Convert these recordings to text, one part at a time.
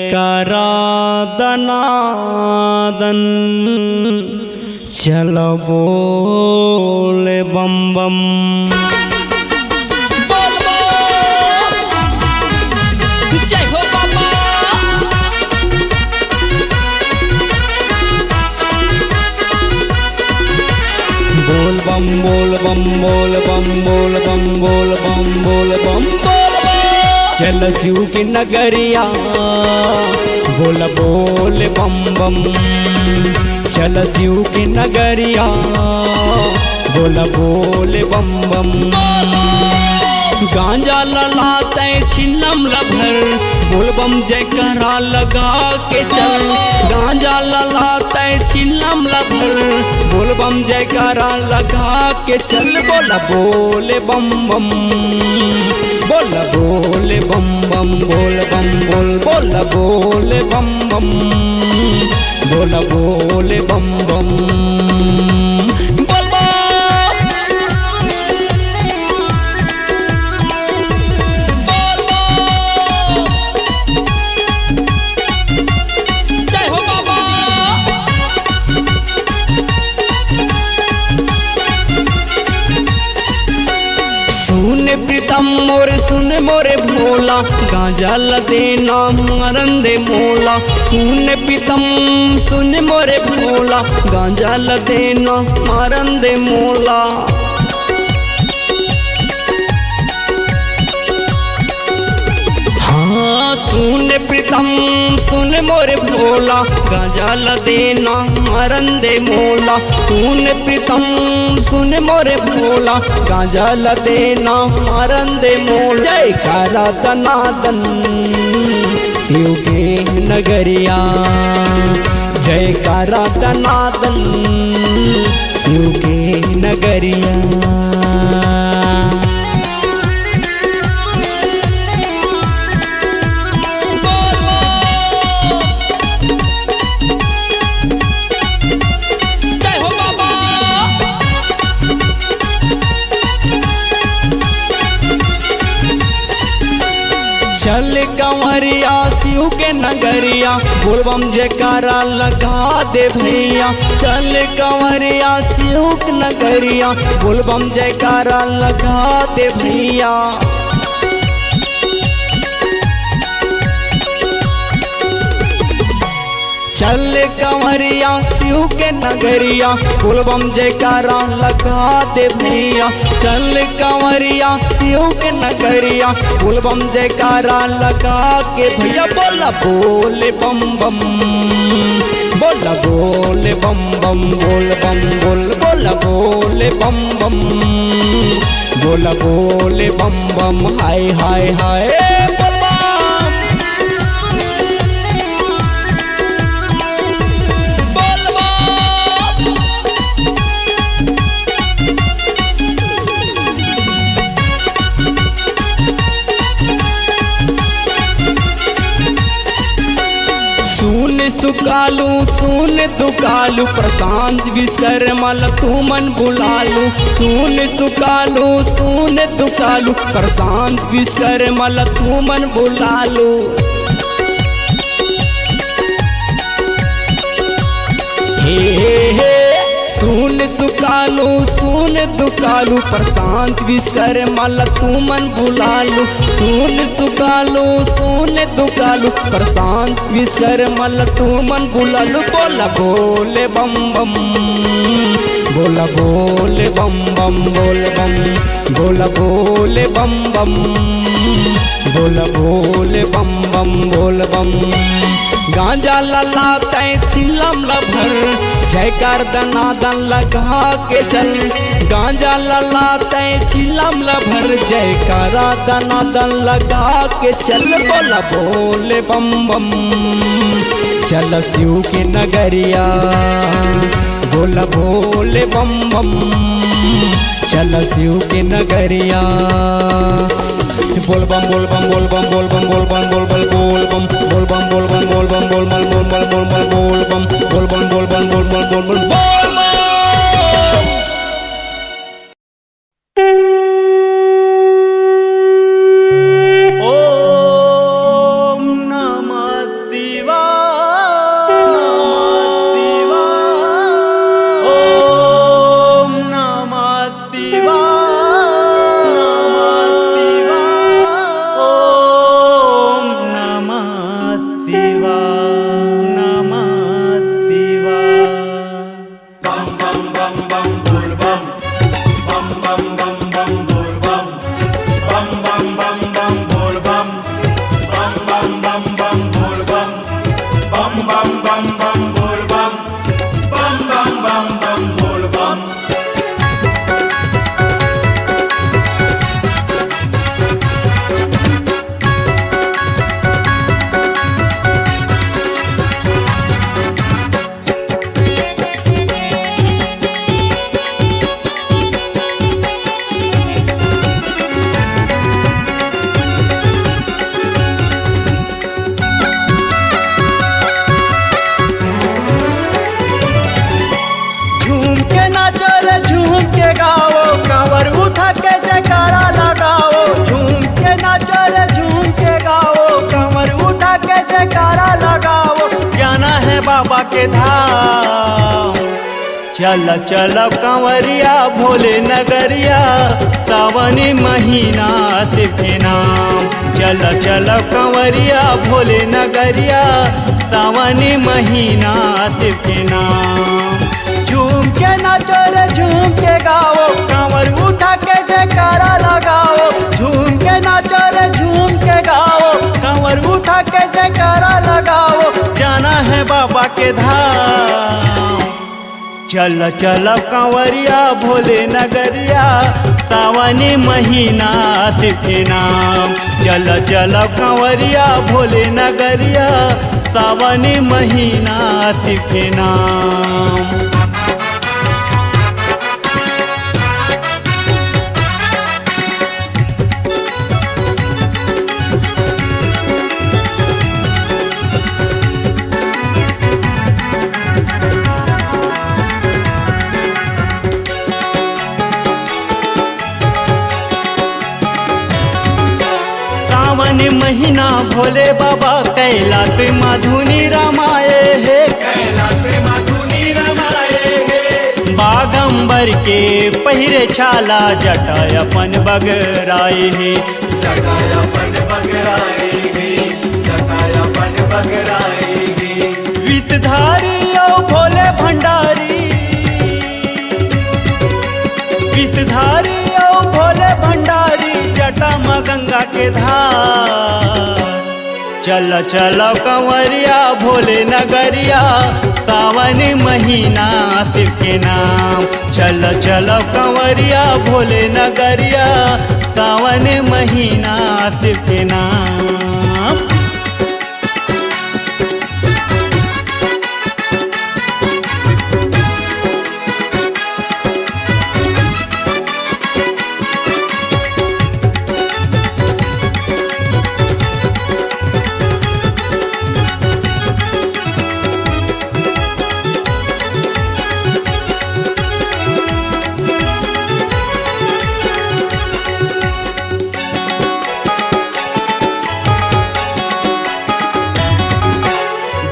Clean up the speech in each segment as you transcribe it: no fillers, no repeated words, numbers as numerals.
जयकारा दनादन चलो बोले बम बम। जय हो बाबा। बोल बम बोल बम बोल बम बोल बम बोल बम बोल बम चल शिव की नगरिया बोल बोल बम बम। चल शिव की नगरिया बोल बोल बम बम। गांजा ललाते छिलम लभर बोल बम जयकारा लगा के चल। गांजा ललाते छिलम लभर बोल बम जयकारा लगा के चल। बोला बोले बम बम बोला बोले बम बम बोल बम बोल बोला बोले बम बम बोला बोले बम बम। प्रीतम मोरे सुन मोरे भोला गांजा लदेना मरन दे मोला। सुन प्रीतम सुन मोरे भोला गांजा लदेना मरन दे मोला। हाँ सुन प्रीतम सुन मोरे भोला गांजा लदेना मरन दे मोला। सुन प्रीतम सुन मोरे भोला गांजा लदेना मरन दे मोला। जयकारा दनादन शिव के नगरिया जयकारा दनादन शिव के नगरिया। चल कंवरिया शिव के नगरिया बोल बम जयकारा लगा दे भैया। चल कंवरिया शिव के नगरिया बोल बम जयकारा लगा दे भैया। चल कंवरिया शिव के नगरिया बोल बम जयकारा लगा दे भैया। चल कंवरिया शिव के नगरिया बोल बम जयकारा लगा के भैया। बोला बोले बम बम बोला बोले बम बम बोल बम बोल बोला बोले बम बम बोला बोले बम बम। हाय हाय हाय सुकालू सुन दुकालू प्रशांत विश्वकर्मा तू मन बुलालू। सुन सुकालू सुन दुकालू प्रशांत विश्वकर्मा तू मन बुलालू। हे सुन सुकालू सुन दुकालू प्रशांत विश्वकर्मा तू मन बुलालू। सुन सुकालू सुन दुकालू प्रशांत विश्वकर्मा तू मन बुलालू। बोला बोले बम बम बोला बोले बम बम बोल बम बोला बोले बम बम बोला बोले बम बम बोल बम। गांजा ललाते छिलम लभर जयकार दनादन लगा के चल। गांजा ललाते छिलम लभर जयकारा दनादन लगा के चल। बोला बोले बम बम चल शिव के नगरिया बोला बोले बम बम चल शिव के नगरिया। बोल बम बोल बम बोल बम बोल बम बोल बम बोल बम बोल बम बोल बम बोल बम बोल बम बोल बम बोल बम बोल बम बोल बम बोल बम बोल बम बोल बम बोल बम बोल बम। ओम नमः के धाम। चल चल कंवरिया भोले नगरिया, सावनी महीना शिव के नाम। चल चल कंवरिया भोले नगरिया, सावनी महीना शिव के नाम। झूम के नाचो रे झूम के गाओ, कांवर उठा के जयकारा लगाओ। झूम के नाचो रे झूम के गाओ, कांवर उठा के जयकारा लगाओ। जाना है बाबा के धाम। चल चल कंवरिया भोले नगरिया, सावनी महीना शिव के नाम। चल चल कंवरिया भोले नगरिया, सावनी महीना शिव के नाम। सावन महीना भोले बाबा कैलाश मधुनी रमाए है, कैलाश मधुनी रमाए है। बागंबर के पहिरे छाला जटा अपन बगराए है। जटायपन बगराए गे, जटायपन बगराए गे। विषधारी ओ भोले भंडारी, विषधारी ओ भोले भंडारी, जटा माँ गंगा के धार। चल चल कंवरिया भोले नगरिया, सावन महीना शिव के नाम। चल चल कंवरिया भोले नगरिया, सावन महीना शिव के नाम।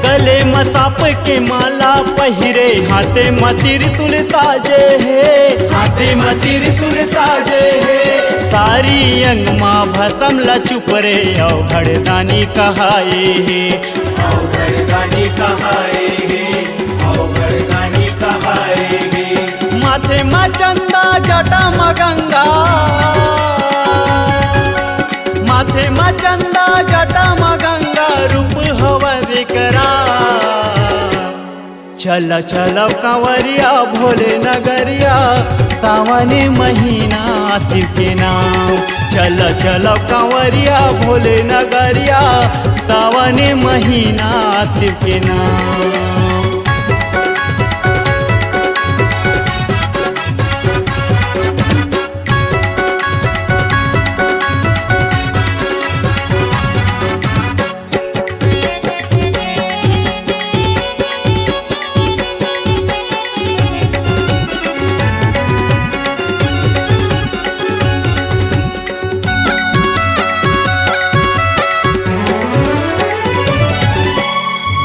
गले मसाप के माला पहिरे, हाथे मतिर तुल साजे है। हाथे मतिर सुर साजे है। सारी अंग माँ भसम ला चुप रे, अवघड़दानी कहाए है। अवघड़दानी कहाए गे, अवघड़दानी कहाए गे। माथे माँ चंदा जटा माँ गंगा, माथे माँ चंदा जटा माँ गंगा, रूप हवा विकराल। चल चल कंवरिया भोले नगरिया, सावनी महीना शिव के नाम। चल चल कंवरिया भोले नगरिया, सावनी महीना शिव के नाम।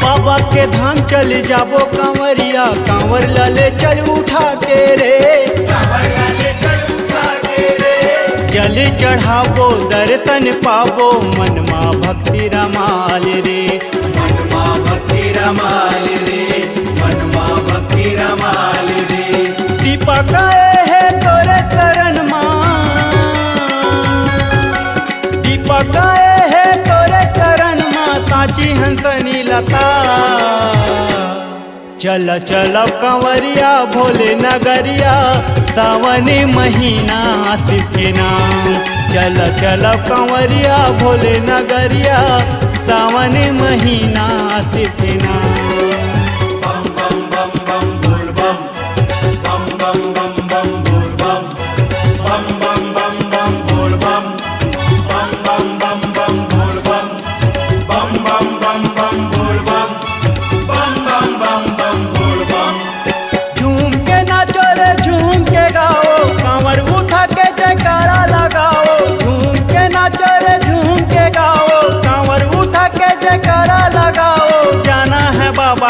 बाबा के धाम चल जाबो कंवरिया, कांवर लाले चल उठा के रे। कांवर लाले चल उठा के रे। जल चढ़ाबो दर्शन पाबो, मनमा भक्ति रमाल रे। मनमा भक्ति रमाल रे, मनमा भक्ति रमाल रे। दीपक आए है तोरे चरण माँ, दीपक आए है तोरे चरण माँ, सांची हंसनी लता। चल चल कंवरिया भोले नगरिया, सावन महीना शिव के नाम। चल चल कंवरिया भोले नगरिया, सावन महीना शिव के नाम। बम बम बम बम बोल बम, बम बम बम बम बोल बम, बम बम बम बम बोल बम, बम बम बम बम बोल बम, बम बम बम बम बोल बम, बम बम बम बम बोल बम। झूम के नाचो रे झूम के गाओ, कांवर उठा के जयकारा लगाओ। झूम के नाचो रे झूम के गाओ, कांवर उठा के जयकारा लगाओ। जाना है बाबा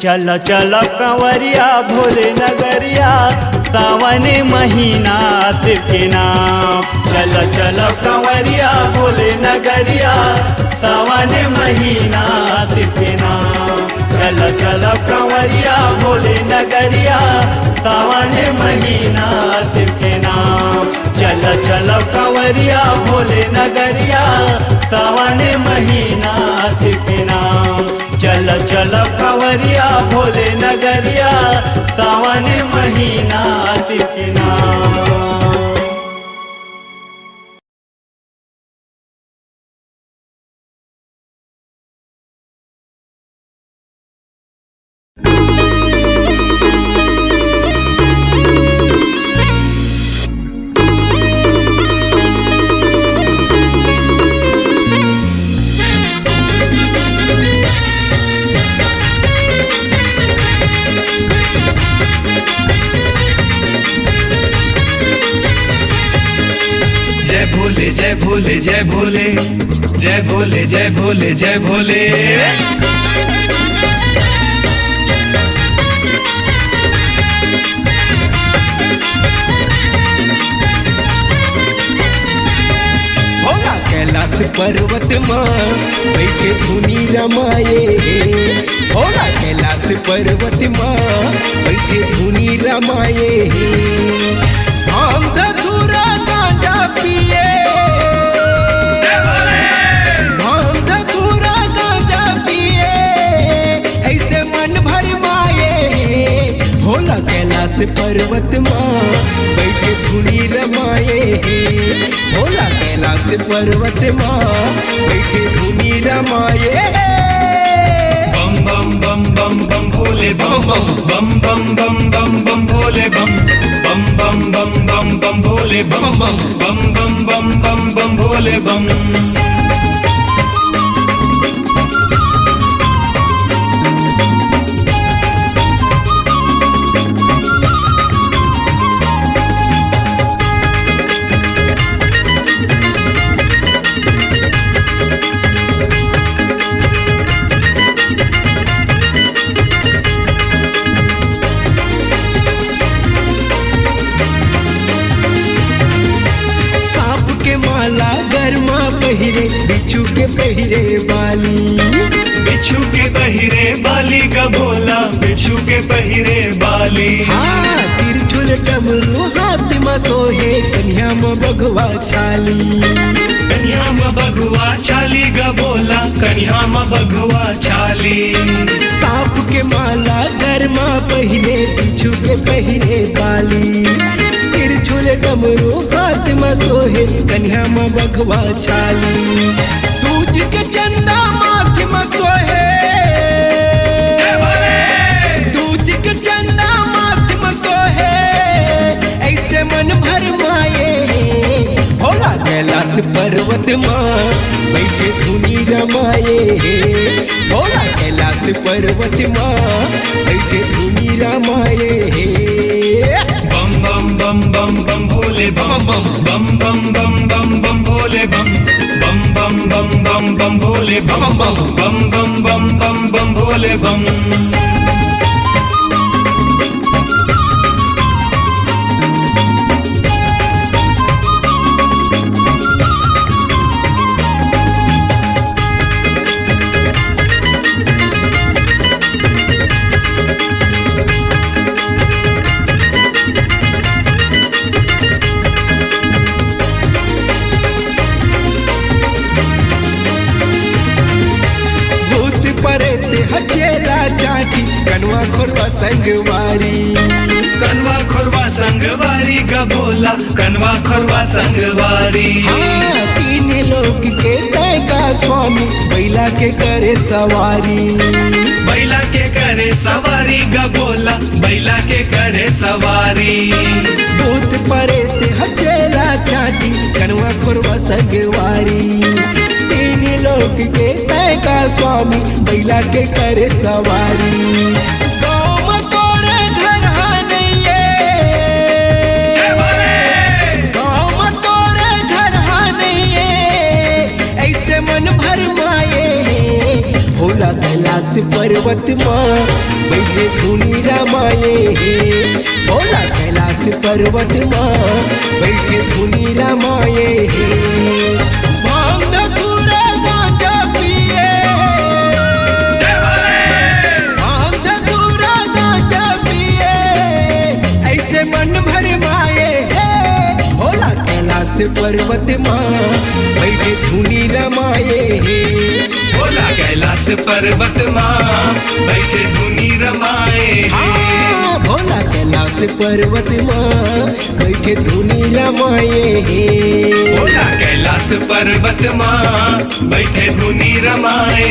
चल चल कंवरिया भोले नगरिया सावन महीना शिव के नाम। चल चल कंवरिया भोले नगरिया सावन महीना शिव के नाम। चल चल कंवरिया भोले नगरिया सावन महीना शिव के नाम। चल चल कंवरिया भोले नगरिया सावन महीना शिव के नाम। चल चल कंवरिया भोले नगरिया सावन महीना शिव के नाम। जय भोले जय भोले जय भोले जय भोले जय भोले। भोला कैलाश पर्वत माँ बैठे धुनी रमाए। भोला कैलाश पर्वत माँ बैठे धुनी रमाए। हम धतूरा गांजा पिए। हम धतूरा गांजा पिए ऐसे मन भर माए। भोला कैलाश पर्वत माँ बैठे धुनी रमाए। भोला कैलाश पर्वत माँ बैठे धुनी रमाए। बम बम बम बम बम भोले बम बम बम बम बम बम भोले बम बम बम बम बम भोले बम बम बम बम भोले बम। पहिरे बिच्छू के पहिरे बाली। बिच्छू के पहिरे बाली का भोला बिच्छू के पहिरे बाली। हाँ तिरछुल डमरू हाथ में सोहे कन्या में बघवा छाली। कन्या में बघुआ छाली गा भोला कन्या में बघुआ छाली। सांप के माला गरमा पहिरे बिच्छू के पहिरे बाली। तिरछुल डमरू हाथ में सोहे कन्या में बघवा छाली। दूज के चंदा माथ में सोहे। दूज के चंदा माथ में सोहे ऐसे मन भर माए। भोला कैलाश पर्वत माँ बैठे धुनी रमाए। भोला कैलाश पर्वत माँ बैठे धुनी रमाए। बम बम बम बम भोले बम बम बम बम बम बम भोले बम बम बम बम भोले बम बम बम भोले बम। कनवा खोरवा संगवारी। कनवा खोरवा संगवारी गा भोला कनवा खोरवा संगवारी। हाँ तीन लोग के तैगा स्वामी बैला के करे सवारी। बैला के करे सवारी गा भोला बैला के करे सवारी। भूत परेत हचेला चाटी कनवा खोरवा संगवारी। तीन लोग के तैगा स्वामी बैला के करे सवारी। गाँव में तोरे घर नहीं है। गाँव में तोरे घर नहीं है ऐसे मन भर माए। भोला कैलाश पर्वत माँ बैठे धुनी रमाए हे भोला कैलाश पर्वत माँ बैठे धुनी रमाए हे भांग धतूरा गांजा पिए भांग धतूरा गांजा पिए ऐसे मन भर माए हे भोला कैलाश पर्वत माँ बैठे धुनी रमाए हे भोला कैलाश पर्वत माँ बैठे धुनी रमाए हाँ, भोला कैलाश पर्वत माँ बैठे धुनी रमाए हे भोला कैलाश पर्वत माँ बैठे धुनी रमाए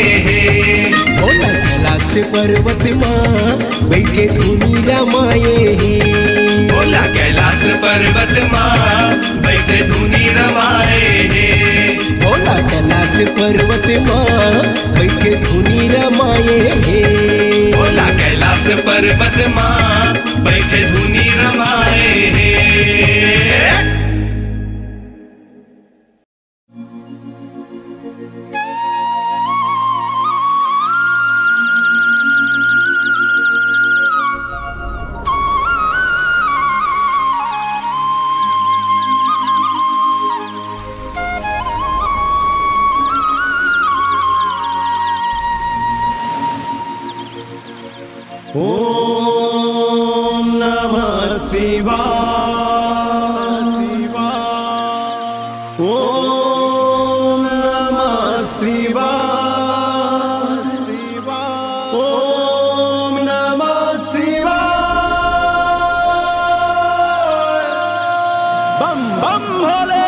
भोला कैलाश पर्वत माँ बैठे धुनी रमाए हे भोला कैलाश पर्वत माँ बैठे धुनी रमाए भोला कैलाश पर्वत माँ बैठे धुनी रमाए हे भोला कैलाश पर्वत माँ बैठे धुनी रमाए ओम नमः शिवाय ओम नमः शिवाय ओम नमः शिवाय बम बम भोले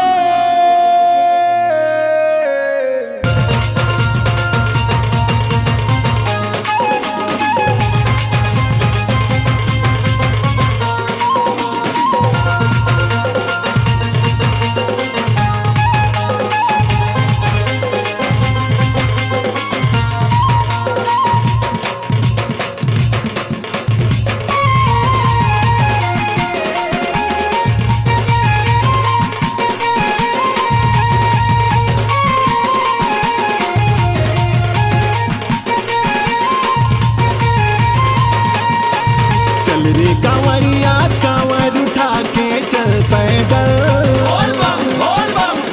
रे कांवरिया कांवर उठा के चल पैदल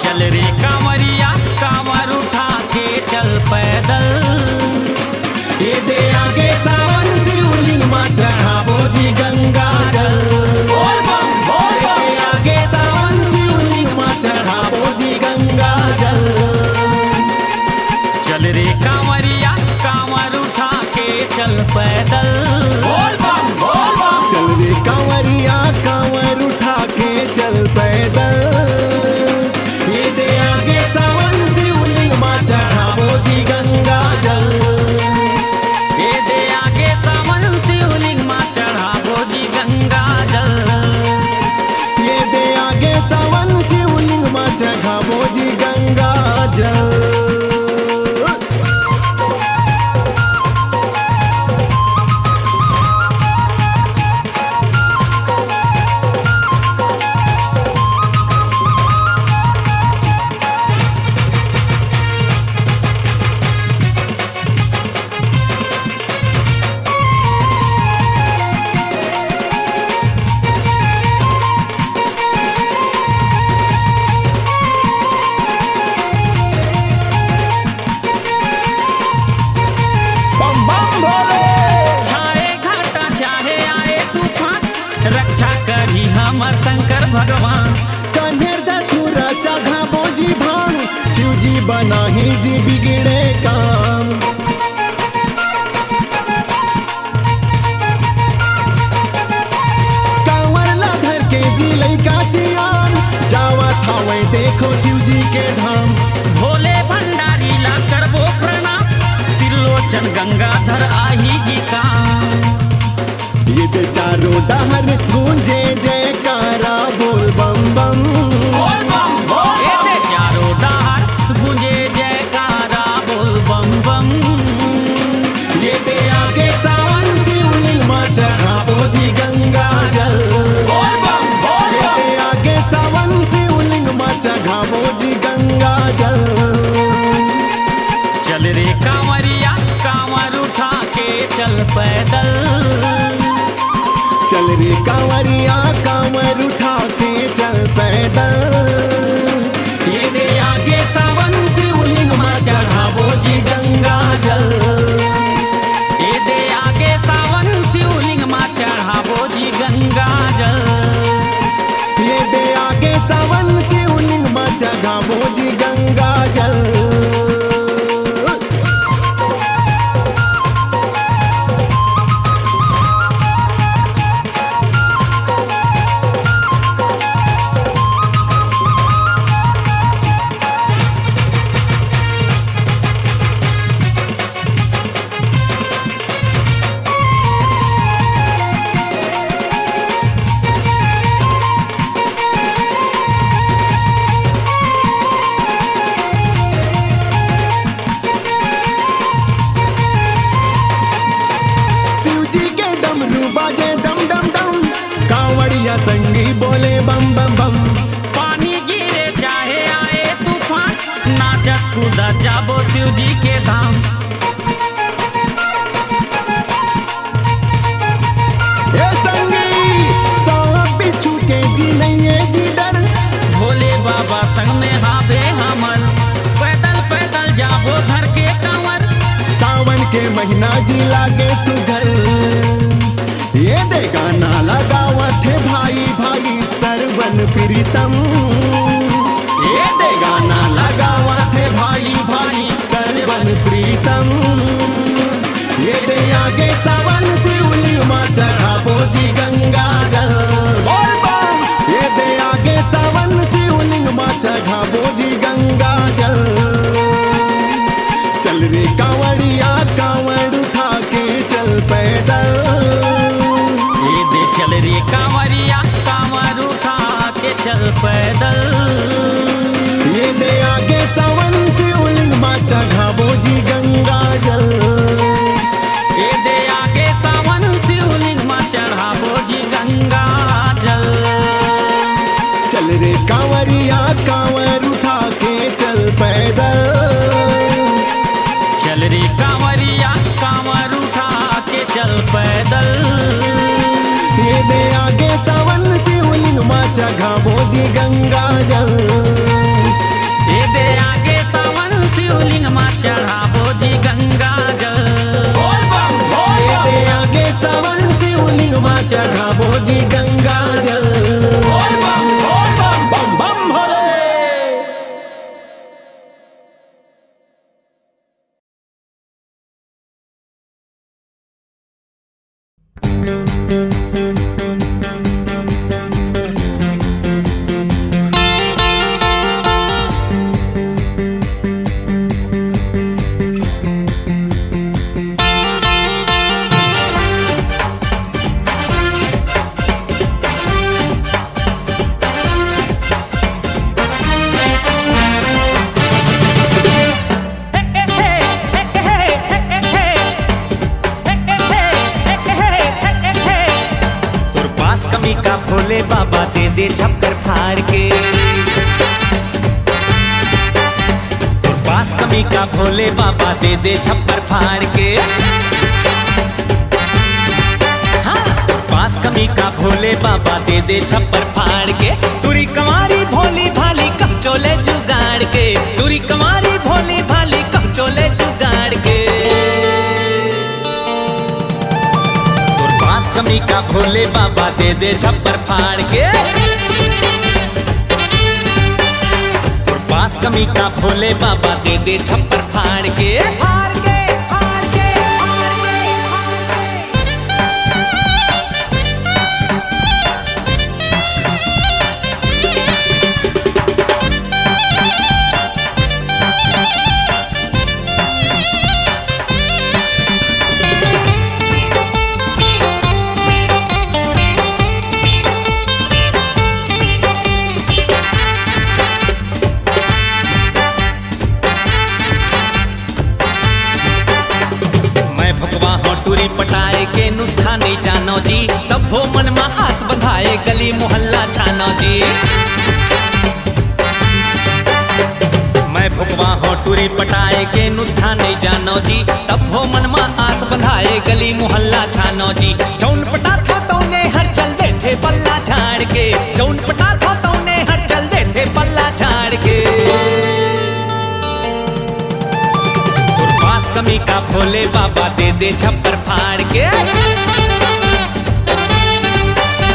चल रे कांवरिया कांवर उठा के चल पैदल ये दे आगे सावन शिवलिंग माँ चढ़ाबो जी गंगा जल ये आगे सावन शिवलिंग माँ चढ़ाबो जी गंगा जल चल रे कांवरिया कांवर उठा के चल पैदल चल रे कांवरिया कांवर उठा के चल पैदल ये दे आगे सावन शिवलिंग माँ चढ़ाबो जी गंगा जल ये दे आगे सावन शिवलिंग माँ चढ़ाबो जी गंगा जल ये दे आगे सावन शिवलिंग माँ चढ़ाबो जी गंगा जल रक्षा करी हमर शंकर भगवान कन्हर दथुरा चाघा बोजी भांग शिवजी बनाही जी बिगड़े काम कांवर ला धर के जी लइका सियान जावा थावे देखो शिवजी के धाम भोले भंडारी ला करबो प्रणाम त्रिलोचन गंगाधर आही जी का ये ते चारों डहर गूंजे जयकारा बोल बम बम ये ते चारों डहर गूंजे जयकारा बोल बम बम ये ते आगे सावन शिवलिंग माँ चढ़ाबो जी गंगा जल ये ते आगे सावन शिवलिंग माँ चढ़ाबो जी गंगा जल चल रे कांवरिया कांवर उठा घामो जी गंगा जल। बाजे डम डम डम, कांवड़िया संगी बोले बम बम बम। पानी गिरे चाहे आए तूफान, नाचत कूदत जाबो शिव जी के धाम। ए संगी सांप बिच्छू के जी नहीं है जी डर, भोले बाबा संग में हावे हमर, पैदल पैदल जाबो धर के कंवर। सावन के महीना जी लागे सुघर, ये दे गाना लगावत है भाई भाई सरवन प्रीतम। ये दे गाना लगावत है भाई भाई सरवन प्रीतम। ये दे आगे सावन शिवलिंग मां चढ़ाबो जी गंगा जल। बोल बम। ये दे आगे सावन शिवलिंग मां चढ़ाबो जी गंगा जल। चल रे कांवड़िया कांवड़ उठा के चल पैदल। चल रे कांवरिया कांवर उठा के चल पैदल। ये दे आगे सावन शिवलिंग मां चढ़ाबो जी गंगा जल। ये दे आगे सावन शिवलिंग मां चढ़ाबो जी गंगा जल। चल रे कांवरिया कांवर उठा के चल पैदल। चल रे कांवरिया कांवर उठा के चल पैदल। ये दे आगे सावन शिवलिंग मां चढ़ाबो जी गंगा जल। ये दे आगे सावन शिवलिंग मां चढ़ाबो जी गंगा जल। ये दे आगे सावन शिवलिंग मां चढ़ाबो जी गंगा जल। बम बम भोले। भोले बाबा दे दे छप्पर फाड़ के, तो पास कमी का भोले बाबा दे दे छप्पर फाड़ के। हाँ, तो पास कमी का भोले बाबा दे दे छप्पर फाड़ के। तुरी कमारी भोली भाली कब चोले जुगाड़ के, तुरी कमारी भोली भाली कब चोले जुगाड़ के। कमी का भोले बाबा दे दे छप्पर फाड़ के, तो पास कमी का भोले बाबा दे दे छप्पर फाड़ के। फाड़ के, फाड़ के, फाड़ के, पटाए के नुस्खा नहीं जानो जी, तब वो मन में आस बंधाए गली मोहल्ला छानो जी। मैं भुगवा हो टूरी पटाए के नुस्खा नहीं जानो जी, तब वो मन में आस बंधाए गली मोहल्ला छानो जी। जौन पटा था तो ने हर चल दे थे पल्ला झाड़ के, जौन पटा था तो ने हर चल दे थे पल्ला झाड़ के। कमी का भोले बाबा दे दे छप्पर फाड़ के,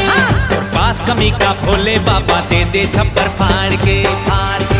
हाँ, और पास कमी का भोले बाबा दे दे छप्पर फाड़ के। फाड़ के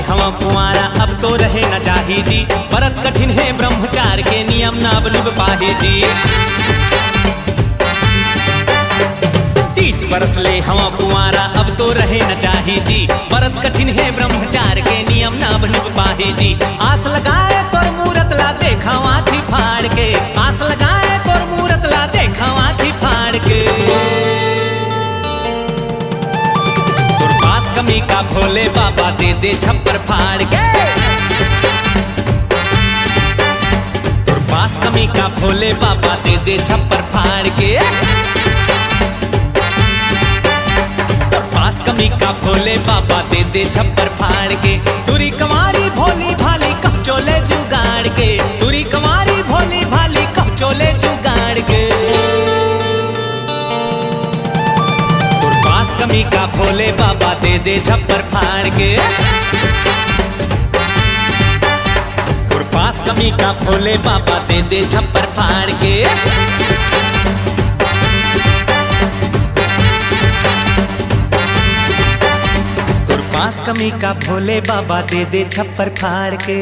हवा कुंवारा अब तो रहे न जाही जी, व्रत कठिन है ब्रह्मचार के नियम ना बलिब पाही जी। 30 बरस ले हवा कुंवारा अब तो रहे न जाही जी, व्रत कठिन है ब्रह्मचार के नियम ना बलिब पाही जी। आस लगाए तोर मूरत ला देखा आँखी फाड़ के, आस लगाए तोर मूरत ला देखा आँखी फाड़ के। कमी का भोले बाबा दे दे छप्पर फाड़ के, तुर पास कमी का भोले बाबा दे दे छप्पर फाड़ के, तुर पास कमी का भोले बाबा दे दे छप्पर फाड़ के। तुरी कमारी भोली भाली कब चोले जुगाड़ के, तुरी कमारी भोली भाली कब चोले जुगाड़ के। कमी का भोले बाबा दे दे छप्पर फाड़ के, तुर पास कमी का भोले बाबा दे दे छप्पर फाड़ के। तुर पास कमी का भोले बाबा दे दे छप्पर फाड़ के।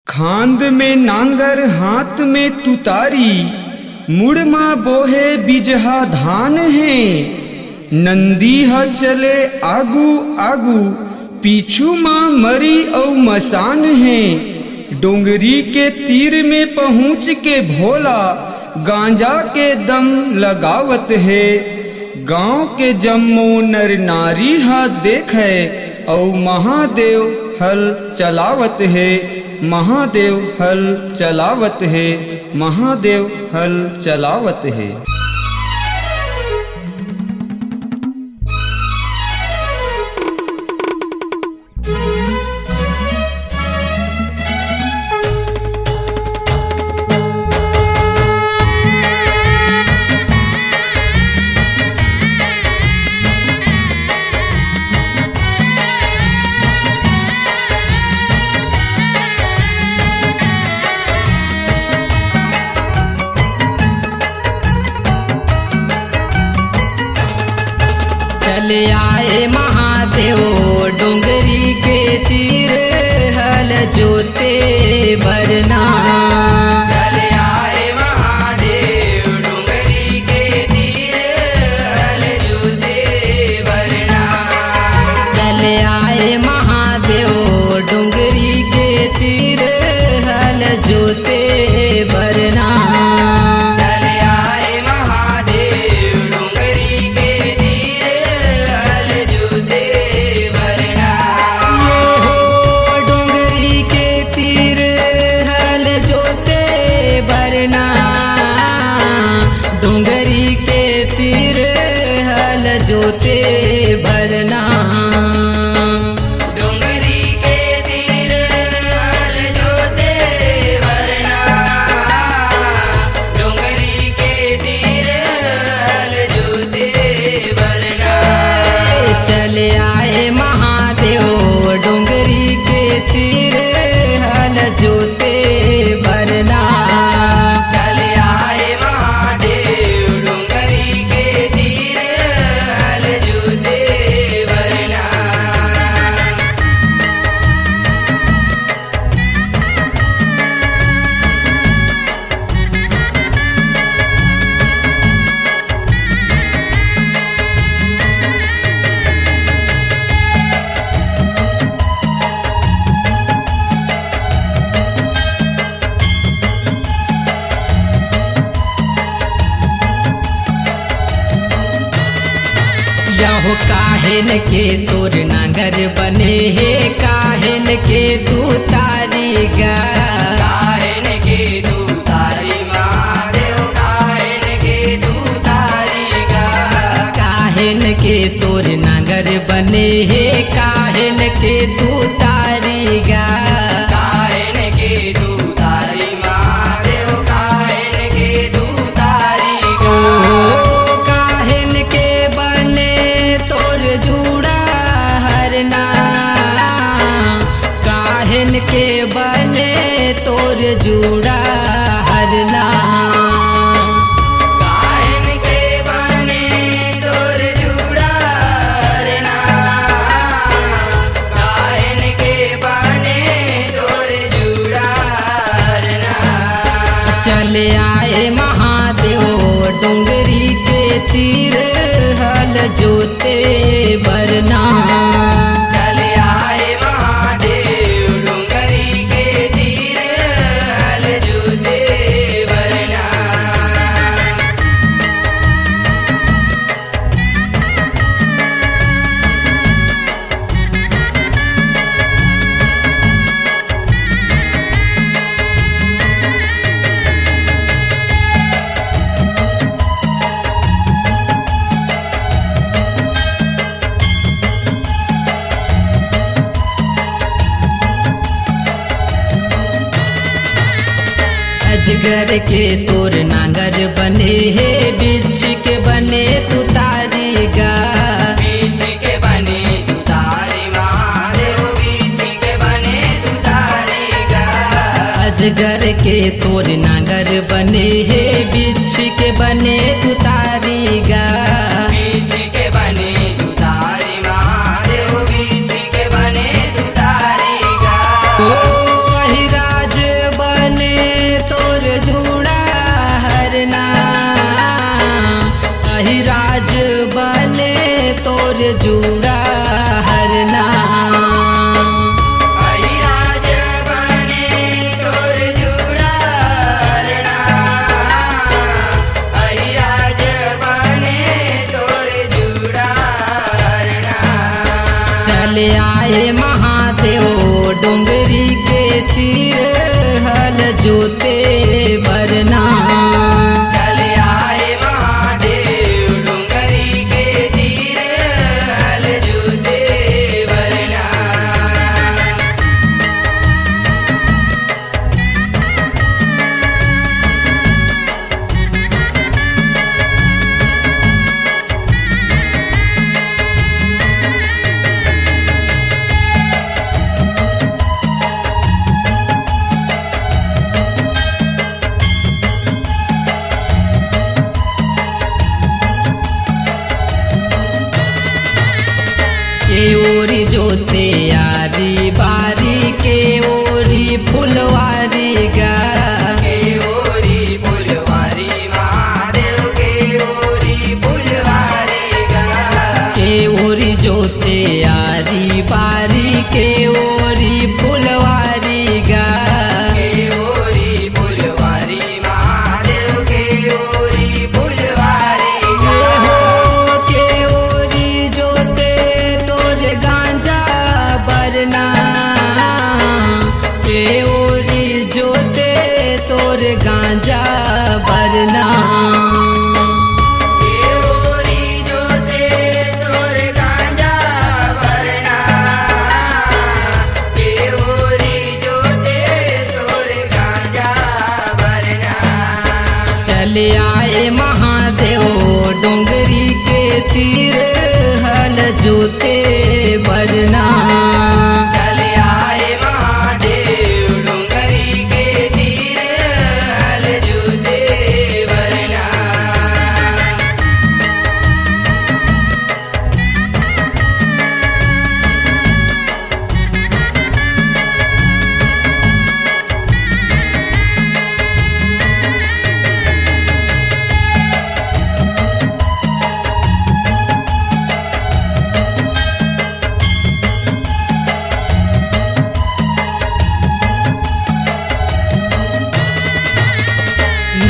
खांद में नांगर हाथ में तुतारी, मुड़मा बोहे बिजहा धान है। नंदीहा चले आगू आगू, पीछू माँ मरी और मसान है। डोंगरी के तीर में पहुँच के भोला, गांजा के दम लगावत है। गांव के जम्मो नर नारी हाथ देखे, और महादेव हल चलावत है। महादेव हल चलावत है, महादेव हल चलावत है। चले आए महादेव डोंगरी के तीर, हल जोते बरना। चले आए महादेव डोंगरी के तीर, हल जोते बरना। चले आए महादेव डोंगरी के तीर, हल जोते बरना। डोंगरी के तीर हल जोते भरना। डोंगरी के तीर हल जोते भरना। डोंगरी के तीर हल जोते भरना। चले आए महादेव डोंगरी के तीर हल जोते भरना। यहो काहेन के तोर नांगर बने हे, काहेन के तू तारी गा। काहेन के तू तारी महादेव, काहेन के तू तारी गा। काहेन के तोर नांगर बने हे, काहेन के तू तारी गा। काहेन के तू तारी महादेव, काहेन के तू तारी गा। काहेन के बने तोर जूड़ा हरना। काहेन के बने तोर भरना काहन के बने तोर जुड़ा हरना काहन के बने तोर जुड़ा हरना चले आए महादेव डोंगरी के तीर हल जोते भरना चले आए महादेव डोंगरी के तीर हल जोते भरना अजगर के तोर नांगर बने हे बिछ के बने तू तारी गा बिछ के बने तू तारी महादेव बिछ के बने तू तारी गा अजगर के तोर नांगर बने हे बिछ के बने तू तारी गा बिछ के बने तू तारी महादेव बिछ के बने तू तारी गा अहिराज बने तोर जुड़ा हरना अहिराज बने तोर जुड़ा हरना अहिराज बने तोर जुड़ा हरना अहिराज बने तोर जुड़ा हरना चले आए महादेव डोंगरी के तीर हल जोते भरना चले आए महादेव डोंगरी के तीर हल जोते भरना के ओरी जोते यारी बारी के ओरी फुलवारी गा के ओरी फुलवारी महादेव के ओरी फुलवारी गा के ओरी जोते यारी बारी के ओरी फुलवारी गा के ओरी फुलवारी महादेव के ओरी फुलवारी गा हो के ओरी जोते तोर गांजा भरना के ओरी जोते तोर गांजा भरना के ओरी जोते तोर गांजा भरना के ओरी जोते तोर गांजा भरना चले आए महादेव डोंगरी के तीर हल जोते भरना चले आए महादेव डोंगरी के तीर हल जोते भरना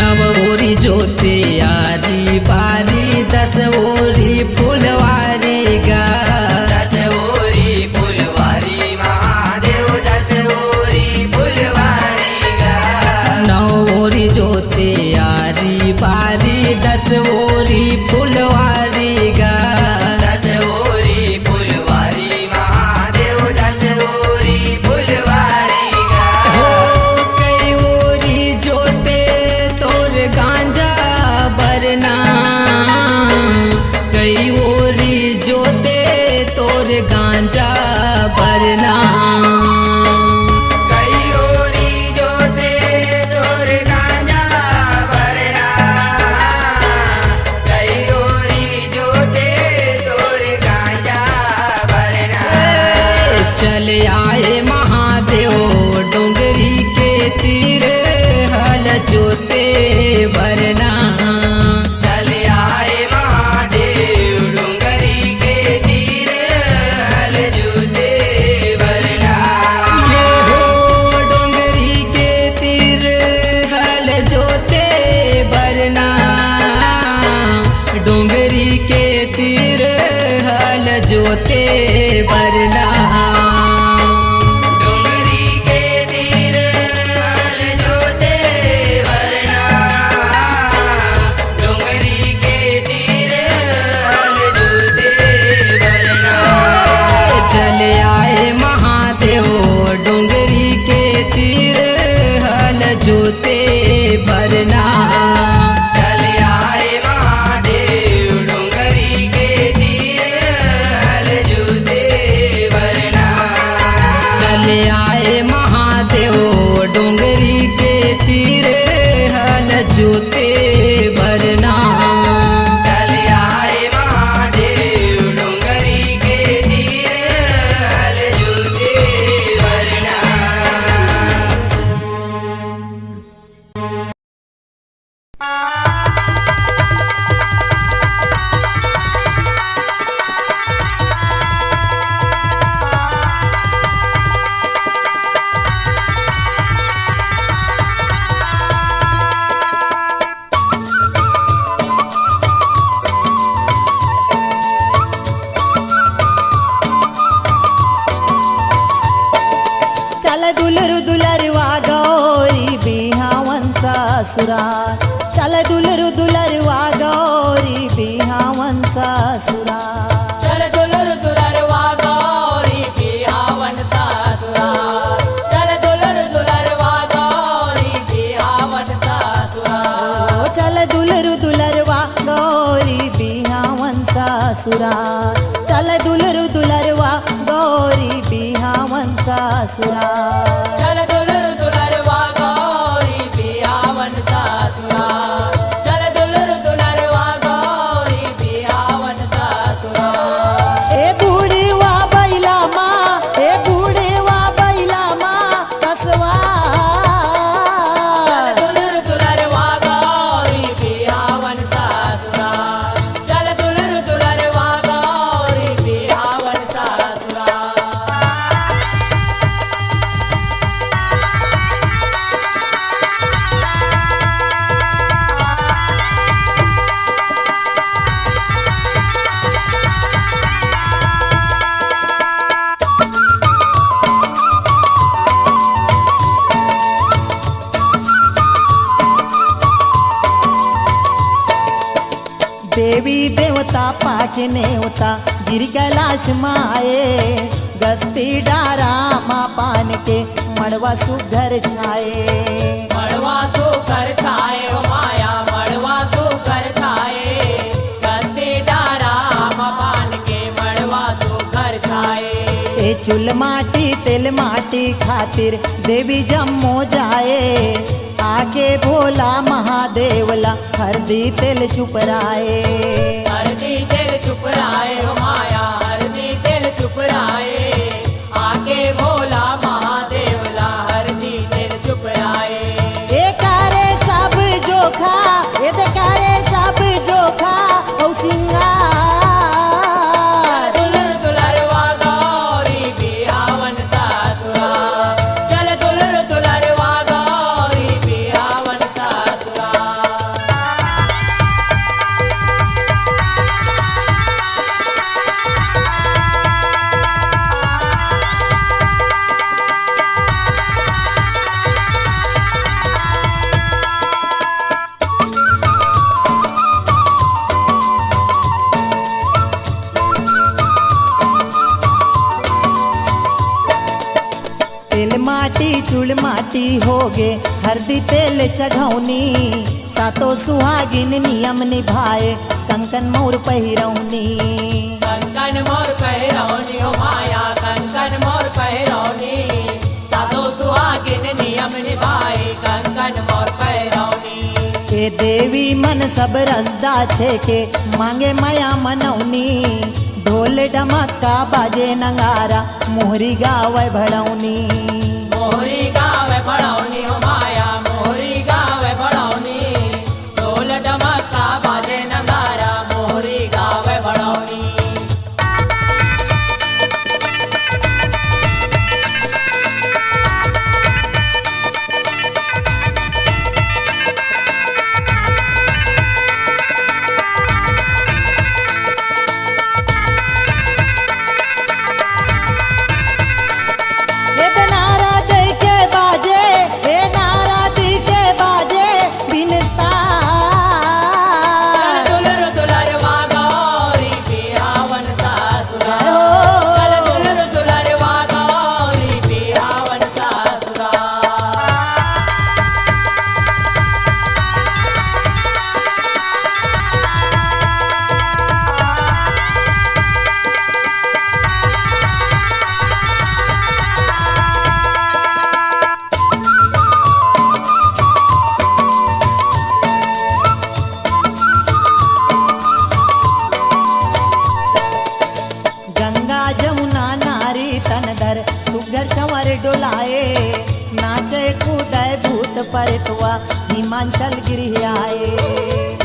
नव ओरी जोते यारी बारी 10 ओरी फुलवारी गा 10 ओरी फुलवारी महादेव 10 ओरी फुलवारी गा 9 ओरी जोते यारी बारी 10 ओरी फुलवारी गा 10 ओरी फुलवारी महादेव 10 ओरी फुलवारी गा हो कई ओरी जोते तोर गांजा भरना कई ओरी जोते तोर गांजा भरना कई ओरी जोते तोर गांजा चल आए महादेव डोंगरी के तीर हल जोते भरना। चल आए महादेव डोंगरी के तीर हल जोते भरना। ये हो डोंगरी के तीर हल जोते भरना। डोंगरी के तीर हल जोते भरना। डोंगरी के तीर हल जोते भरना। डोंगरी के तीर हल जोते भरना। चल आए महादेव डोंगरी के तीर हल जोते भरना। चल आए महादेव डोंगरी के तीर हल जोते भरना। चल आए महादेव डोंगरी के तीर हल जोते भरना। चल आए महादेव डोंगरी के तीर हल जोते भरना। चल दुलरु दुलरवा गौरी बिहावन ससुरा। चल दुलरु दुलरवा गौरी बिहावन ससुरा। चल दुलर दुलरवा गौरी बिहावन ससुरा। चल दुलर दुलरवा गौरी बिहावन ससुरा। चल दुलरु दुलरवा गौरी बिहावन ससुरा। चल दुलरु दुलरवा गौरी बिहावन ससुरा। चल दुलर दुलरवा गौरी बिहावन ससुरा। चल दुलर दुलरवा गौरी बिहावन ससुरा। ए बूढ़ीवा बैला माँ, ए बूढ़ीवा बैला माँ कसवा। चल दुलर दुलरवा गौरी बिहावन ससुरा। चल दुलर दुलरवा गौरी बिहावन ससुरा। देवी देवता पाके नेवता गिर कैलाश माए। गस्ती डारा माँ पान के मड़वा सुघर छाए। मड़वा सुकर छाए हो माया मड़वा सुकर छाए। गंदी डारा पान के मड़वा सुकर छाए। ए चुल माटी तेल माटी खातिर देवी जम्मो जाए। आगे भोला महादेवला हरदी तेल चुपराए। हरदी तेल चुपराए हो माया हरदी तेल चुपराए। आगे भोला महादेवला हरदी तेल चुपराए। ए करे सब जोखा, ए दे करे सब जोखा औ सिंगार। चल दुलर दुलरवा गौरी बिहावन ससुरा। चल दुलर दुलरवा गौरी बिहावन ससुरा। तेल माटी चूड़ माटी होगे हरदी तेल चघौनी। सातो सुहागिन नियम निभाए कंकन मोर पहिरौनी। कंकन मोर पहिरौनी हो माया कंकन मोर पहिरौनी। सातो सुहागिन नियम निभाए कंकन मोर पहिरौनी। के देवी मन सब रसदा छे के मांगे माया मनौनी। ढोल ढमक्का बाजे नगारा मोहरी गावे भड़ौनी मोहरी गावे भड़ौनी हो माया मोहरी गावे भड़ौनी ढोल डमक्का बाजे नगारा मोहरी गावे भड़ौनी हिमाचल गृह आए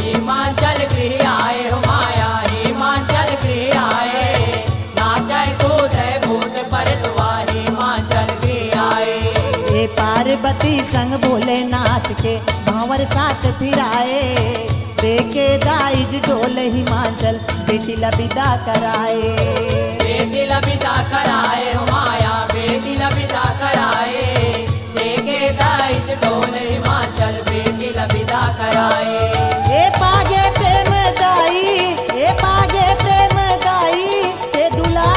हिमाचल गृह आए हो माया हिमाचल गृह आए नाचे कूदे भूत परतवा हिमाचल गृह आए ये पार्वती संग भोलेनाथ के भांवर साथ फिराए देखे दाइज ढोल हिमाचल बेटी लबिदा कराए बेटी लबिदा कराए हो माया बेटी लबिदा कराए देखे दाइज ढोल हिमाचल बेटी लबिदा कराए ए पागे प्रेम दाई ए पागे प्रेम दाई ए दुला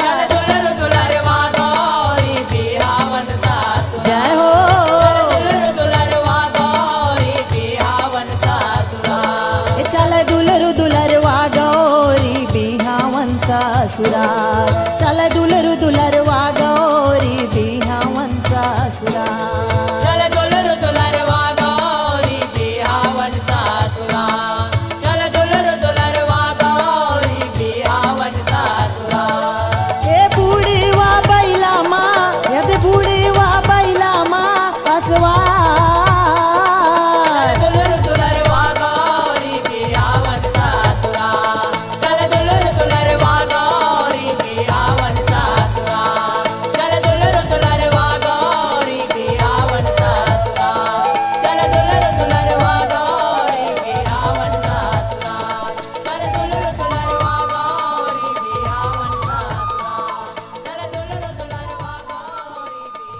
चल दुलर दुलरवा गौरी बिहावन सासुरा जय हो चल दुलर दुलरवा गौरी बिहावन सासुरा चल दुलरु दुलरवा गौरी बिहावन ससुरा चल दुलरु दुलरवा गौरी बिहावन ससुरा चल दुलर दुलरवा गौरी बिहावन सासुरा चल दुलर दुलरवा गौरी बिहावन सासुरा ए बूढ़ी वा बैला माँ यद बूढ़ी वा बैला माँ असवा चल दुलर दुलरवा गौरी बिहावन सासुरा चल दुलर दुलरवा गौरी बिहावन सासुरा चल दुलर दुलरवा गौरी बिहावन सासुरा चल दुलर दुलरवा गौरी बिहावन सासुरा चल दुलर दुलरवा गौरी बिहावन सासुरा चल दुलर दुलरवा गौरी बिहावन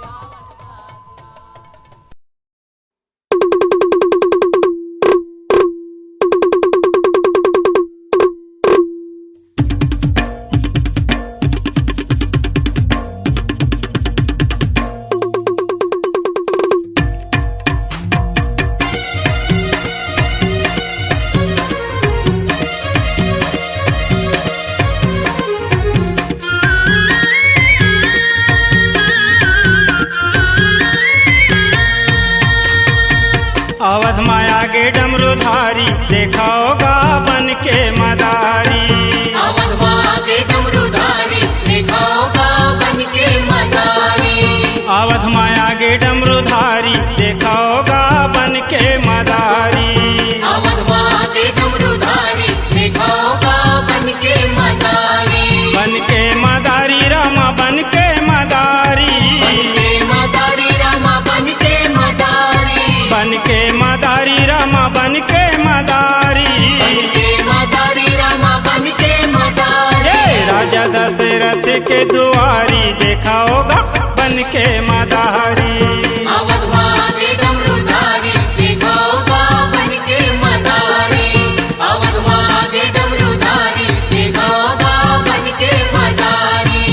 अवध माया के डमरूधारी देखाओगा बन के मदारी अवध माया के डमरूधारी देखाओगा बन के मदारी अवध माया के डमरूधारी देखाओगा बन के मदारी अवध माया के डमरूधारी देखाओगा बन के मदारी बन के मदारी रामा बन के मदारी बन के मदारी रामा बन के मदारी बन के मदारी रामा बन के मदारी बन के मदारी रामा बन के मदारी ये राजा दशरथ के दुआरी देखाओगा बन के मदारी अवध माया के डमरूधारी देखाओगा बन के मदारी अवध माया के डमरूधारी देखाओगा बन के मदारी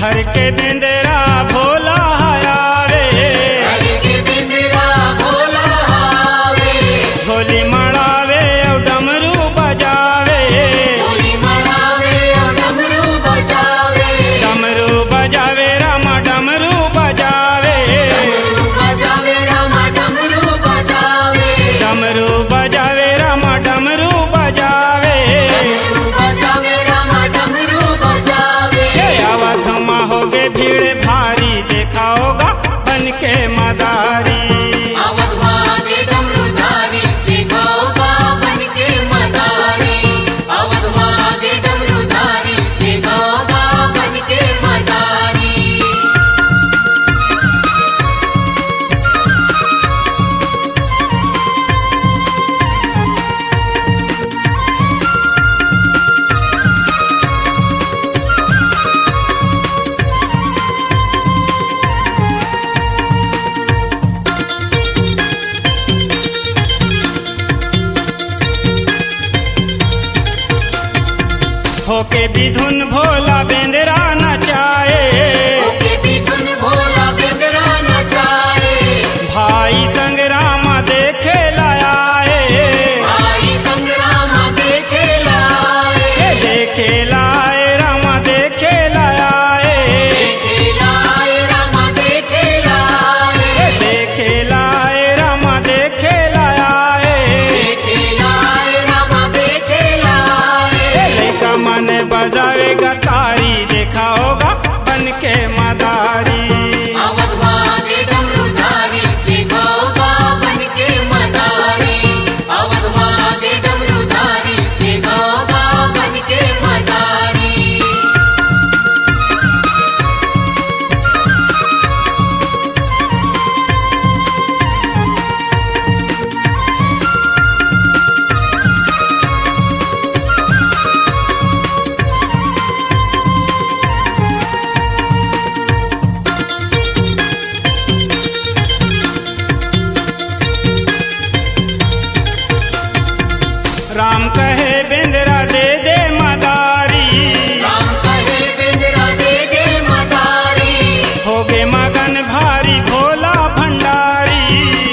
घर के बेंदरा भोला आवे, घर के बिंदरा भोला आवे, झोली मड़ावे और डमरू बजावे, झोली मड़ावे और डमरू बजावे, डमरू बजावे रामा डमरू बजावे, डमरू बजावे रामा डमरू बजावे, डमरू बजावे रामा डमरू बजावे। डमरू बजावे रामा डमरू बजावे। ये अवध में होगे भीड़ भारी, देखा होगा बन के मदारी। अवध मागे डमरूधारी, देखा होगा बन के मदारी। अवध मागे डमरूधारी, देखा होगा बन के मदारी। होके बिधुन भोला बेंदरा नचाए, ओके बिधुन भोला बेंदरा नचाए, भाई संग रामा देखे लाए, भाई संग रामा देखे लाए, देखे लाए रामा देखे लाए, देखे लाए रामा देखे लाए, देखे लाए रामा देखे लाए। देखे लाए रामा देखे लाए। लड़का मन बजावेगा तारी, देखा होगा बन के मदारी। अवध मागे डमरूधारी, देखा होगा बन के मदारी। अवध मागे डमरूधारी, देखा होगा बन के मदारी। राम कहे बेंदरा दे दे मदारी, राम कहे बेंदरा दे दे मदारी। होगे मगन भारी भोला भंडारी,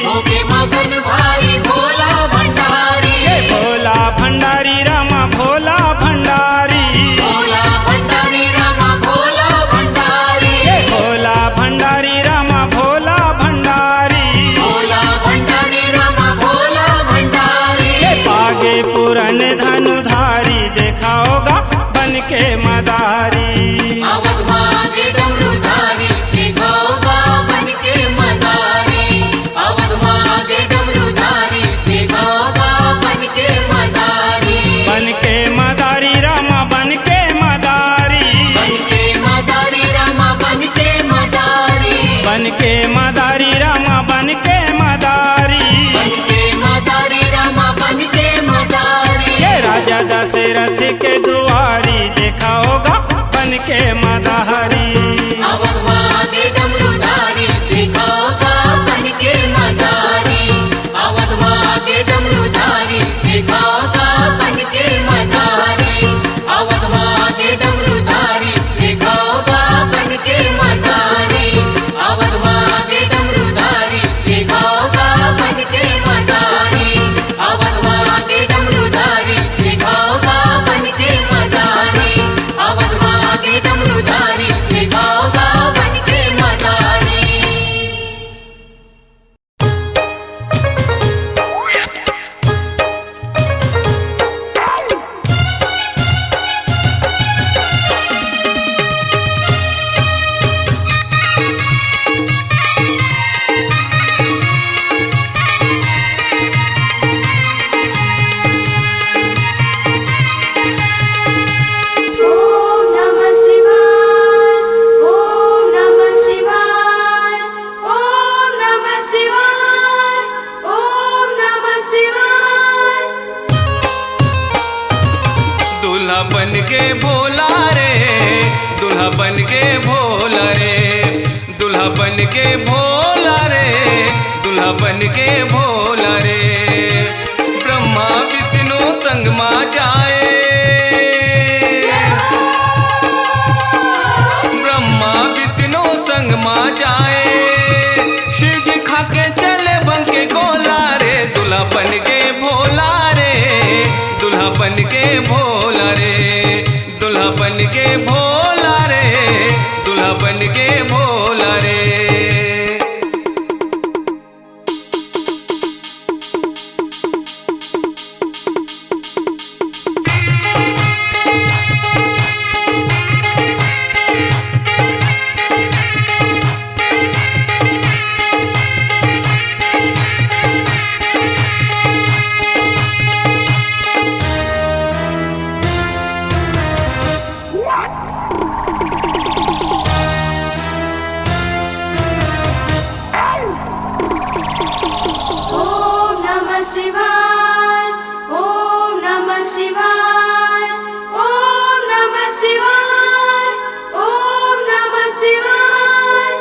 होगे मगन भारी भोला भंडारी। भोला भंडारी रामा भोला भंडारी, भोला भंडारी रामा भोला भंडारी। भोला भंडारी रामा भोला भंडारी। भोला भंडारी रामा भोला भंडारी। पागे पुरन धनुधारी, देखा होगा बन के मदारी। अवध मागे डमरूधारी, देखा होगा बन के मदारी। अवध मागे डमरूधारी, देखा होगा बन के मदारी। बन के मदारी रामा बन के मदारी, बन के मदारी रामा बन के मदारी। बन के मदारी रामा बन के मदारी। बन के मदारी रामा बन के मदारी। ये राजा दशरथ के दुआरी, देखा होगा बन के मदारी। अवध मागे डमरूधारी, देखा होगा बन के मदारी। अवध मागे डमरूधारी, देखा होगा बन के मदारी। अवध मागे डमरूधारी, देखा होगा बन के मदारी। अवध मागे डमरूधारी, देखा होगा बन के मदारी। अवध मागे डमरूधारी, देखा होगा बन के मदारी। अवध मागे डमरूधारी, देखा होगा बन के मदारी। ओम नमः शिवाय, ओम नमः शिवाय, ओम नमः शिवाय, ओम नमः शिवाय। दूल्हा बन के भोला रे, दूल्हा बन के भोला रे, दूल्हा बन के भोला रे, दूल्हा बन के भोला रे। ब्रह्मा विष्णु संग मा जाए, ब्रह्मा भोला रे, दुल्हा बन के भोला रे, दुल्हा बन के भोला रे। ओम नमः शिवाय ओम नमः शिवाय ओम नमः शिवाय ओम नमः शिवाय।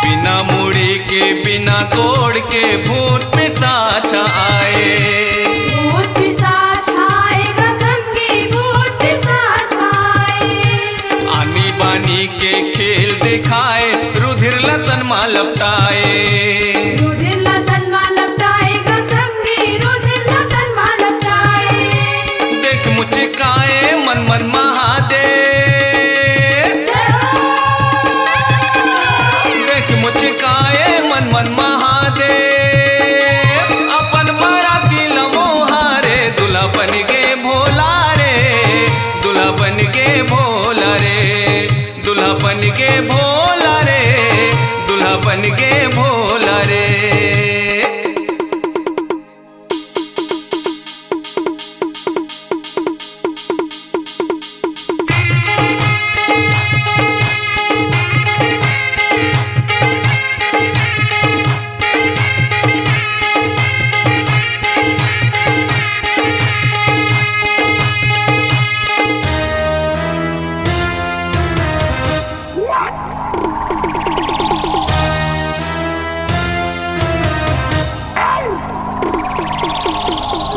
बिना मुड़ी के बिना तोड़ के भूत पिशाच आए, भूत पिशाच आएगा संगी भूत पिशाच आए। आनी बानी के खेल दिखाए, रुधिर लतन माँ लपटाए, रुधिर लतन माँ लपटाएगा संगी रुधिर लतन माँ लपटाए। देख मुचकाए मन मन महादेव, देख मुचकाए मन मन महादेव, अपन बाराती लमोहारे, दुल्हा बन के भोला रे, दुल्हा बन के भोला रे, दुल्हा बन के भोला रे, दुल्हा बन के भोला रे।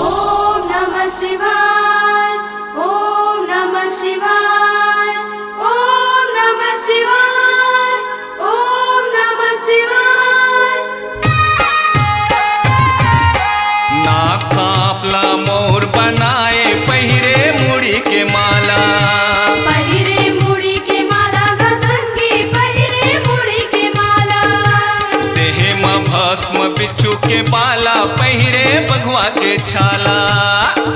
ओम नमः शिवाय ओम नमः शिवाय ओम नमः शिवाय ओम नमः शिवाय। नाक कापला मोर बनाए, पहिरे मुड़ी के माला, पहिरे मुड़ी के माला गा संगी पहिरे मुड़ी के माला। देह में भस्म बिच्छू के बाला, पहिरे बघवा के छाला,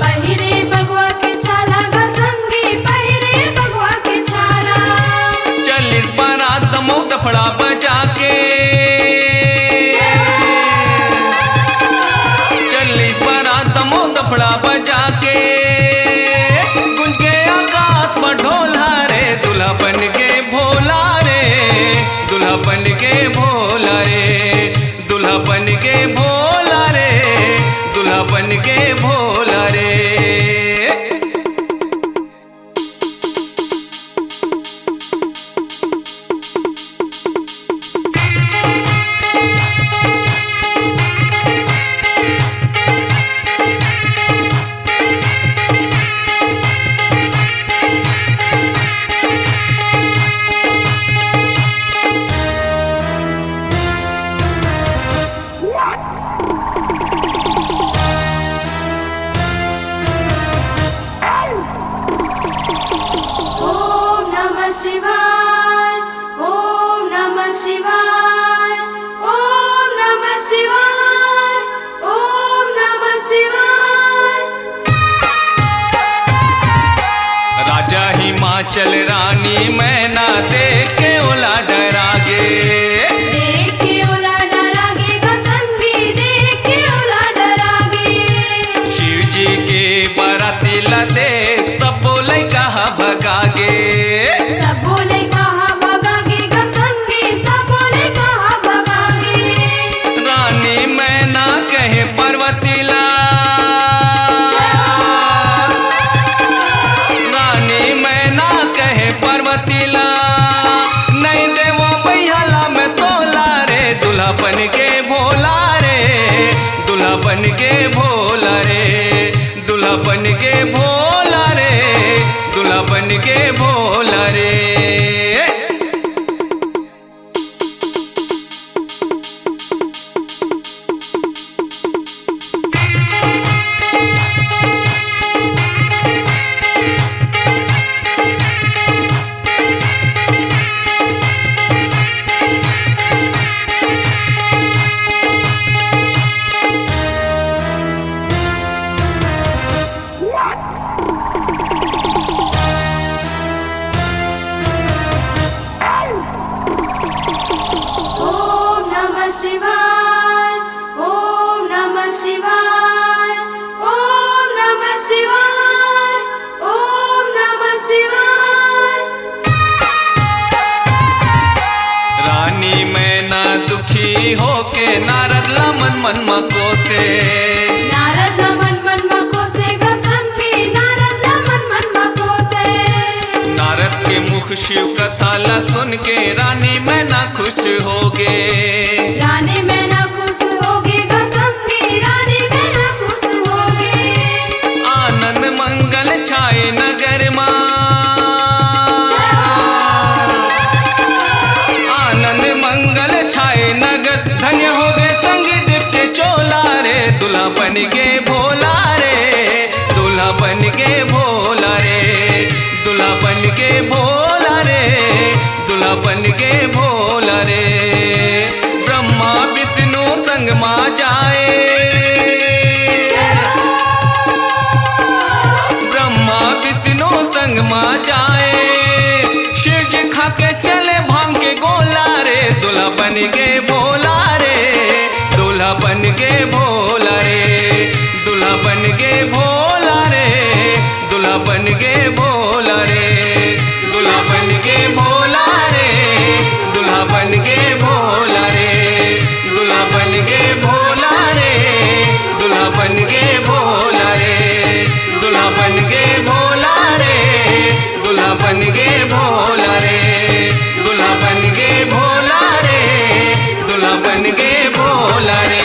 पहिरे बगवा के छाला गा संगी पहिरे बगवा के छाला। चलित बारात दमो दफड़ा बजा के, चलित बारात दमो दफड़ा बजा के, गुंज के आकाश में ढोला रे, दुल्हा बन के भोला रे, दुल्हा बन के भोला रे, दुल्हा बन के भोला रे, दुल्हा बन के भोला रे। ओम नमः शिवाय ओम नमः शिवाय ओम नमः शिवाय ओम नमः शिवाय। राजा हिमाचल रानी मैना देख के ओला डरागे, देख के ओला डरागे गा संगी देख के ओला डरागे। शिव जी के बाराती ला देख तब बोले कहा भगागे, सब बोले कहा भगागे गा संगी सब बोले कहा भगागे। रानी मैना कहे पार्वतीला, रानी मैना कहे पार्वतीला, नहीं देवो बैहला में तोला रे, दुल्हा बन के भोला रे, दुल्हा बन के भोला रे, दुल्हा बन के भोला रे, दुल्हा बन के भोला रे। सुन के रानी मैं ना खुश होगे। रानी में ना खुश होगी गसंगी रानी में ना खुश होगी। आनंद मंगल छाए नगर माँ, आनंद मंगल छाए नगर। धन्य हो गए संग दीप के चोला रे, दूल्हा बन के भोला रे, दूल्हा बन के भोला रे, दूल्हा बन के भोला रे, दूल्हा बन के भोला रे। ब्रह्मा विष्णु संग माँ जाए, ब्रह्मा विष्णु संग माँ जाए। शिव जी खा के चले भांग के गोला रे, दूल्हा बन के भोला रे, दूल्हा बन के भोला रे, दूल्हा बन के भोला रे, दूल्हा बन के भोला रे, दूल्हा बन के भोला रे, दूल्हा बन के भोला रे, दूल्हा बन के भोला रे, दूल्हा बन के भोला रे, दूल्हा बन के भोला रे, दूल्हा बन के भोला रे, दूल्हा बन के भोला रे, दूल्हा बन के भोला रे।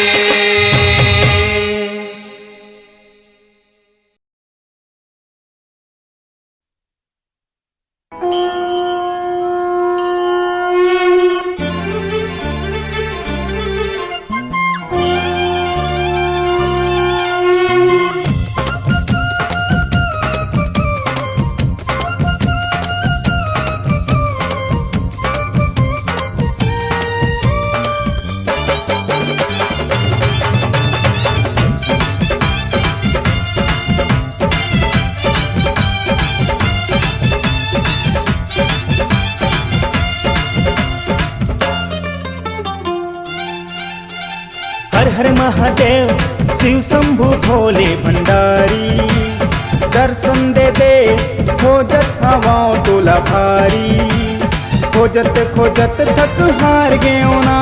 हर हर महादेव शिव शंभु भोले भंडारी, दर्शन दे दे खोजत हवाओं तोला भारी। खोजत खोजत थक हार गयो ना,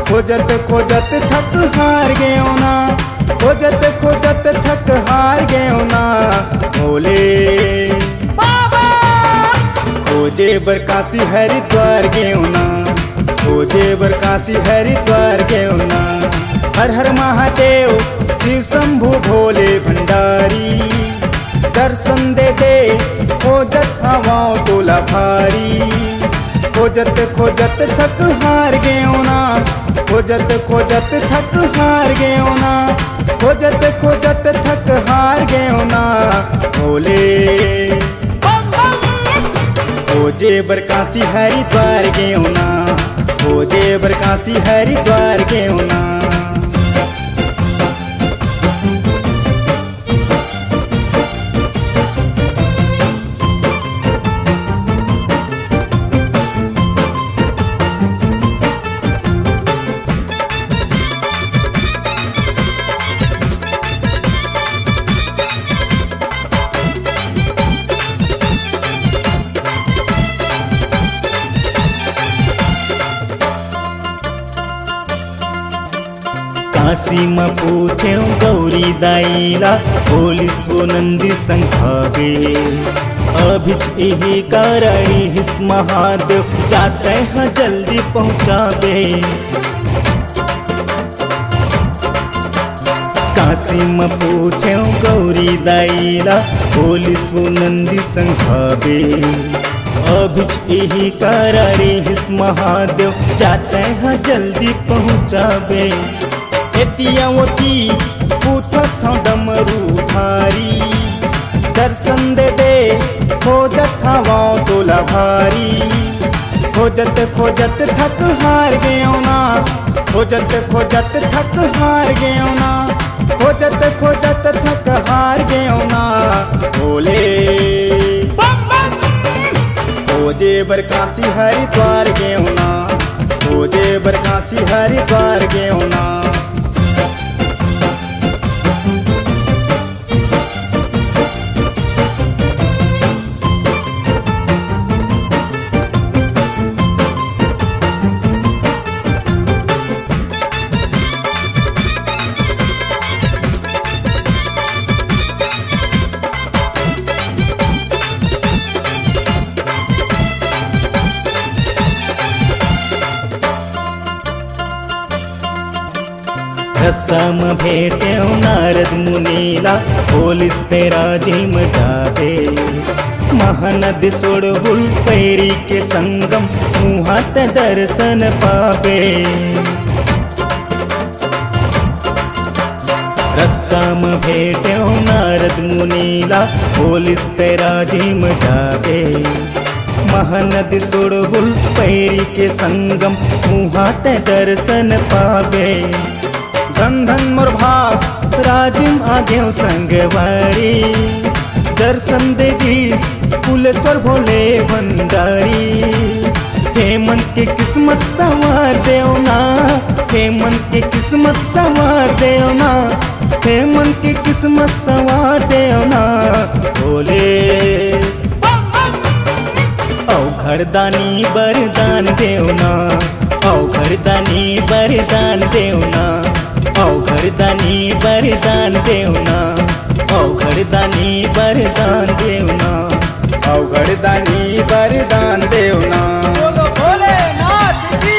खोजत खोजत थक हार गयो ना, खोजत खोजत थक हार गयो ना। भोले बाबा खोजे बरकासी हरिद्वार गयो ना, खोजे बरकासी हरिद्वार गयो ना। हर हर महादेव शिव शंभु भोले भंडारी, दर्शन दे दे खोजत हवाओं तोला भारी। खोजत खोजत थक हार गयो ना, खोजत खोजत थक हार गयो ना, खोजत खोजत थक हार गयो ना। भोले खोजे बरकासी हरिद्वार गयो ना, खोजे बरकासी हरिद्वार गयो ना। काशी में पूछे गौरी दाईला, पुलिस वो नंदी संघावे। अभिच यही करारी हिस महादेव, जाते हैं जल्दी पहुँचावे। काशी में पूछे गौरी दाईला, पुलिस वो नंदी संघावे। अभिच यही करारी हिस महादेव, जाते हैं जल्दी पहुँचावे। एतियावती पूछत हूँ डमरू धारी, दर्शन दे दे खोजत हवाओं तोला भारी। खोजत खोजत थक हार गयो ना, खोजत खोजत थक हार गयो ना, खोजत खोजत थक हार गयो ना। भोले खोजे बरकासी हरिद्वार गयो ना, खोजे बरकासी हरिद्वार गयो ना। रसम भेटे नारद मुनीला पोलिस तेरा जिम जावे महानदी सोडहुल पैरी के संगम मुहात दर्शन पावे रस्ताम भेटे नारद मुनीला पोलिस तेरा जिम जावे महानदी सोडहुल पैरी के संगम मुहात दर्शन पावे धन मोर भाग राजिम आगे संगवारी दर्शन देवी फुलेश्वर भोले भंडारी हेमंत के किस्मत संवार देवना हेमंत के किस्मत संवार देवना हेमंत के किस्मत संवार देवना भोले औघड़दानी बरदान देवना औघड़दानी बरदान देवना औघड़दानी बरदान देवना औघड़दानी बरदान देवना औघड़दानी बरदान देवना बोलो भोलेनाथ की